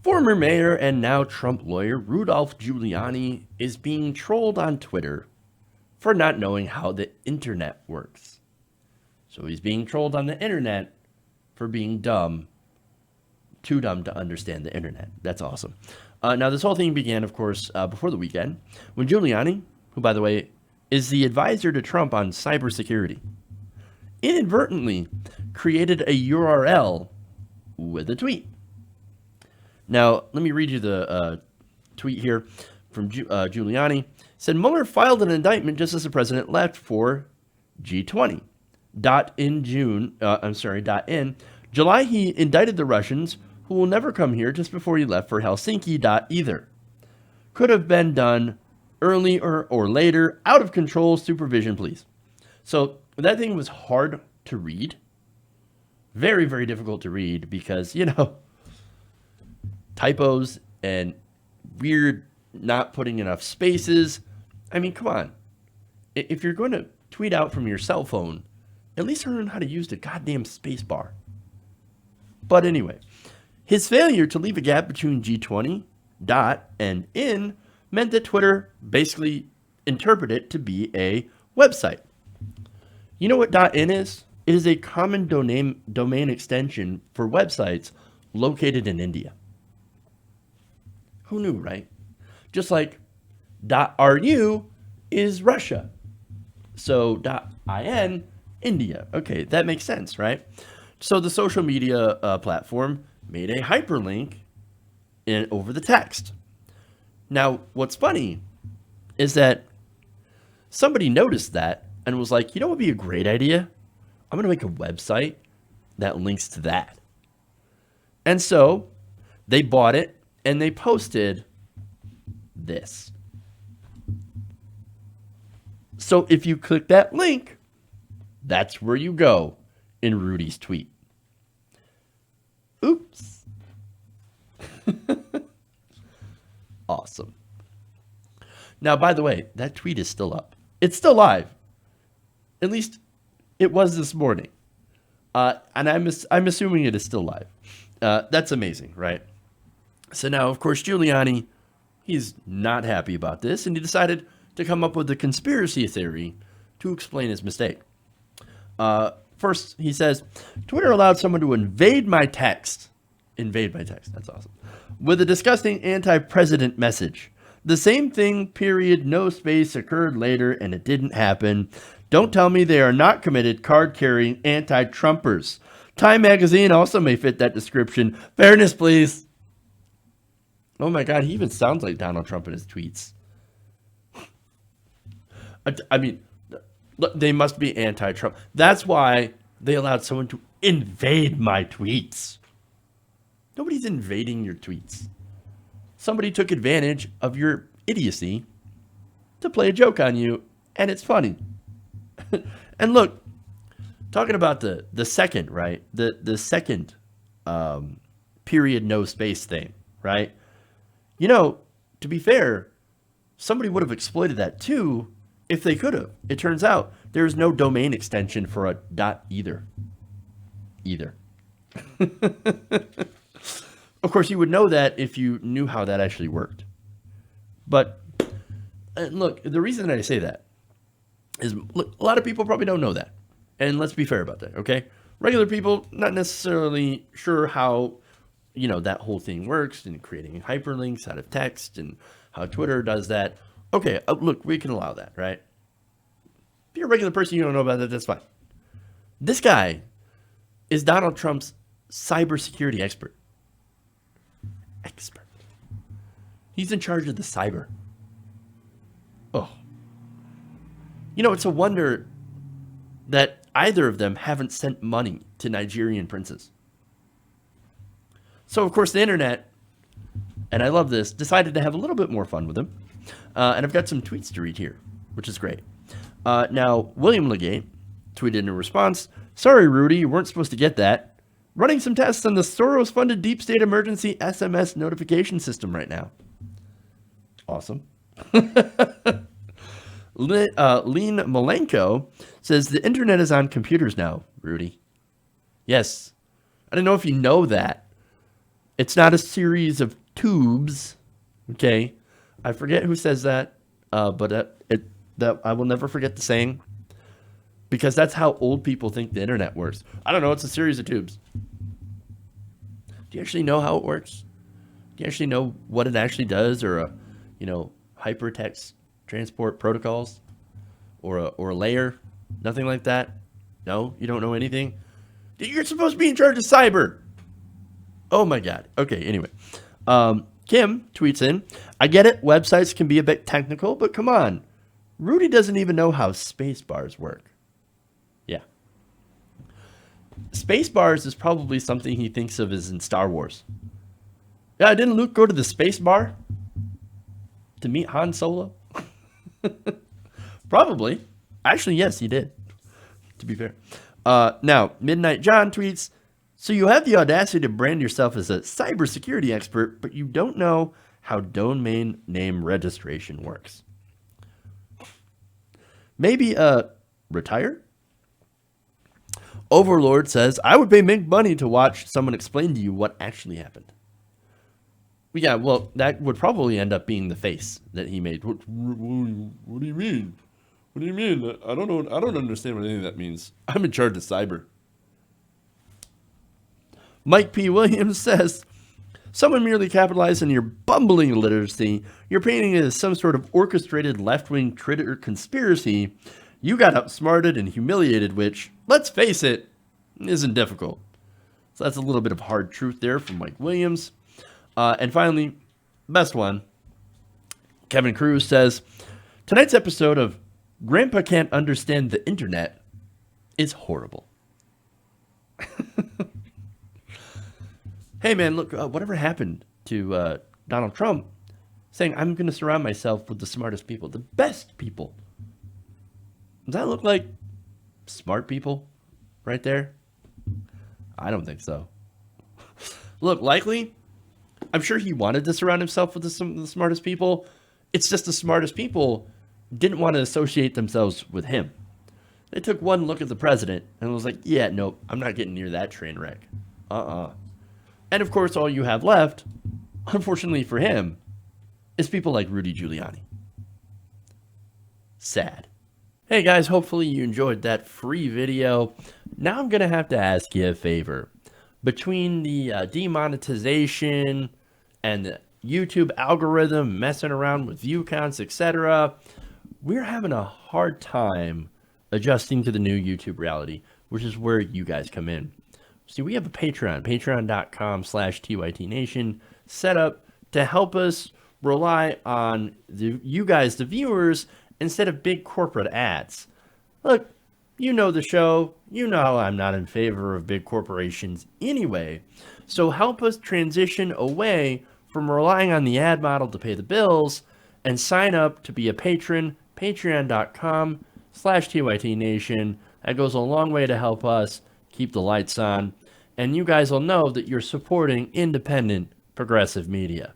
Former mayor and now Trump lawyer Rudy Giuliani is being trolled on Twitter for not knowing how the internet works. So he's being trolled on the internet for being dumb, too dumb to understand the internet. That's awesome. Now, this whole thing began, of course, before the weekend, when Giuliani, who, by the way, is the advisor to Trump on cybersecurity, inadvertently created a URL with a tweet. Now, let me read you the tweet here from Giuliani. It said, Mueller filed an indictment just as the president left for G20. In July, he indicted the Russians who will never come here just before he left for Helsinki. Either. Could have been done earlier or later. Out of control. Supervision, please. So that thing was hard to read. Very, very difficult to read because, typos and weird not putting enough spaces. I mean, come on. If you're going to tweet out from your cell phone, at least learn how to use the goddamn space bar. But anyway, his failure to leave a gap between G20 and in meant that Twitter basically interpreted it to be a website. You know what .in is? It is a common domain extension for websites located in India. Who knew, right? Just like .ru is Russia. So .in, India. Okay, that makes sense, right? So the social media platform made a hyperlink over the text. Now, what's funny is that somebody noticed that and was like, what would be a great idea? I'm going to make a website that links to that. And so they bought it and they posted this. So if you click that link, that's where you go in Rudy's tweet. Oops. Awesome. Now, by the way, that tweet is still up. It's still live. At least it was this morning. And I'm assuming it is still live. That's amazing, right? So now, of course, Giuliani, he's not happy about this, and he decided to come up with a conspiracy theory to explain his mistake. First, he says, Twitter allowed someone to invade my text. Invade my text. That's awesome. With a disgusting anti-president message. The same thing, period, no space, occurred later, and it didn't happen. Don't tell me they are not committed card-carrying anti-Trumpers. Time magazine also may fit that description. Fairness, please. Oh my God, he even sounds like Donald Trump in his tweets. I mean, they must be anti-Trump. That's why they allowed someone to invade my tweets. Nobody's invading your tweets. Somebody took advantage of your idiocy to play a joke on you, and it's funny. And look, talking about the second, right? The second period no space thing, right? To be fair, somebody would have exploited that too if they could have. It turns out there is no domain extension for a .either. Of course, you would know that if you knew how that actually worked. But look, the reason that I say that is, look, a lot of people probably don't know that. And let's be fair about that, okay? Regular people, not necessarily sure how, that whole thing works and creating hyperlinks out of text and how Twitter does that. Okay, look, we can allow that, right? If you're a regular person, you don't know about that, that's fine. This guy is Donald Trump's cybersecurity expert. He's in charge of the cyber. Oh. It's a wonder that either of them haven't sent money to Nigerian princes. So, of course, the internet, and I love this, decided to have a little bit more fun with him. And I've got some tweets to read here, which is great. Now, William Legate tweeted in response, sorry, Rudy, you weren't supposed to get that. Running some tests on the Soros-funded deep state emergency SMS notification system right now. Awesome. Lean Malenko says the internet is on computers now, Rudy. Yes. I don't know if you know that, It's not a series of tubes. Okay, I forget who says that, but that I will never forget the saying, because that's how old people think the internet works. I don't know. It's a series of tubes. Do you actually know how it works? Do you actually know what it actually does, or hypertext transport protocols, or a layer? Nothing like that. No, you don't know anything. You're supposed to be in charge of cyber. Oh my God. Okay. Anyway, Kim tweets in, I get it. Websites can be a bit technical, but come on. Rudy doesn't even know how space bars work. Yeah. Space bars is probably something he thinks of as in Star Wars. Yeah, didn't Luke go to the space bar to meet Han Solo? Probably. Actually, yes, he did, to be fair. Now, Midnight John tweets, so you have the audacity to brand yourself as a cybersecurity expert, but you don't know how domain name registration works. Maybe retire? Overlord says, I would pay big money to watch someone explain to you what actually happened. Yeah, well, that would probably end up being the face that he made. What do you mean? What do you mean? I don't know. I don't understand what any of that means. I'm in charge of cyber. Mike P. Williams says, someone merely capitalized on your bumbling illiteracy. You're painting it as some sort of orchestrated left-wing traitor conspiracy. You got outsmarted and humiliated, which, let's face it, isn't difficult. So that's a little bit of hard truth there from Mike Williams. And finally, best one, Kevin Cruz says, tonight's episode of Grandpa Can't Understand the Internet is horrible. Hey, man, look, whatever happened to Donald Trump saying, I'm going to surround myself with the smartest people, the best people? Does that look like smart people right there? I don't think so. Look, likely, I'm sure he wanted to surround himself with the smartest people. It's just the smartest people didn't want to associate themselves with him. They took one look at the president and was like, yeah, nope, I'm not getting near that train wreck. And of course, all you have left, unfortunately for him, is people like Rudy Giuliani. Sad. Hey guys, hopefully you enjoyed that free video. Now I'm going to have to ask you a favor. Between the demonetization and the YouTube algorithm messing around with view counts, etc., we're having a hard time adjusting to the new YouTube reality, which is where you guys come in. See, we have a Patreon, patreon.com/TYTNation, set up to help us rely on you guys, the viewers, instead of big corporate ads. Look, you know the show. You know I'm not in favor of big corporations anyway. So help us transition away from relying on the ad model to pay the bills and sign up to be a patron, patreon.com/TYTNation. That goes a long way to help us keep the lights on. And you guys will know that you're supporting independent progressive media.